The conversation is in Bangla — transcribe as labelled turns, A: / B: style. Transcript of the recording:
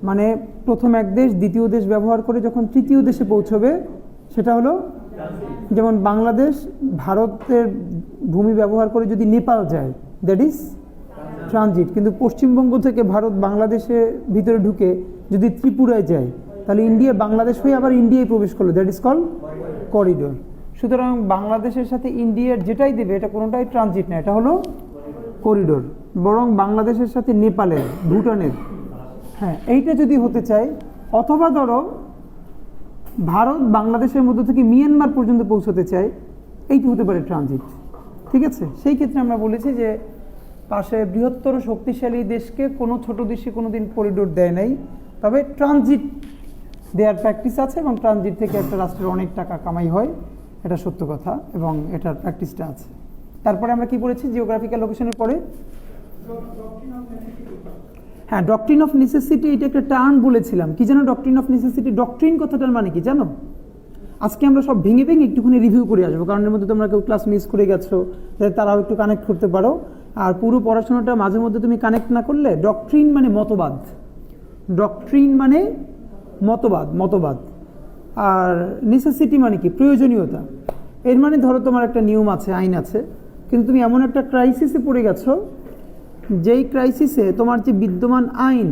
A: মানে প্রথম এক দেশ দ্বিতীয় দেশ ব্যবহার করে যখন তৃতীয় দেশে পৌঁছবে সেটা হলো, যেমন বাংলাদেশ ভারতের ভূমি ব্যবহার করে যদি নেপাল যায় দ্যাট ইজ ট্রানজিট। কিন্তু পশ্চিমবঙ্গ থেকে ভারত বাংলাদেশে ভিতরে ঢুকে যদি ত্রিপুরায় যায় তাহলে ইন্ডিয়া বাংলাদেশ হয়ে আবার ইন্ডিয়ায় প্রবেশ করলো, দ্যাট ইজ কল করিডোর। সুতরাং বাংলাদেশের সাথে ইন্ডিয়ার যেটাই দেবে এটা কোনোটাই ট্রানজিট না, এটা হলো করিডোর। বরং বাংলাদেশের সাথে নেপালের, ভুটানের, হ্যাঁ এইটা যদি হতে চায়, অথবা ধরো ভারত বাংলাদেশের মধ্য থেকে মিয়ানমার পর্যন্ত পৌঁছতে চায়, এইটি হতে পারে ট্রানজিট। ঠিক আছে, সেই ক্ষেত্রে আমরা বলেছি যে পাশে বৃহত্তর শক্তিশালী দেশকে কোনো ছোট দেশে কোনো দিন করিডোর দেয় নাই, তবে ট্রানজিট দেওয়ার প্র্যাকটিস আছে এবং ট্রানজিট থেকে একটা রাষ্ট্রের অনেক টাকা কামাই হয়, এটা সত্য কথা এবং এটার প্র্যাকটিসটা আছে। তারপরে আমরা কি বলেছি জিওগ্রাফিক্যাল লোকেশনের পরে? হ্যাঁ, ডক্ট্রিন অফ নেসেসিটি, এটা একটা টার্ম বলেছিলাম। কি জানো ডক্ট্রিন অফ নেসেসিটি? ডক্ট্রিন কথাটার মানে কি জানো? আজকে আমরা সব ভেঙে ভেঙে একটুখানি রিভিউ করে আসবো, কারণ এর মধ্যে তোমরা কেউ ক্লাস মিস করে গেছো, যাতে তারাও একটু কানেক্ট করতে পারো। আর পুরো পড়াশোনাটা মাঝে মধ্যে তুমি কানেক্ট না করলে, ডক্ট্রিন মানে মতবাদ, ডক্ট্রিন মানে মতবাদ, মতবাদ। আর নেসেসিটি মানে কি? প্রয়োজনীয়তা। এর মানে ধরো তোমার একটা নিয়ম আছে, আইন আছে, কিন্তু তুমি এমন একটা ক্রাইসিসে পড়ে গেছো যেই ক্রাইসিসে তোমার যে বিদ্যমান আইন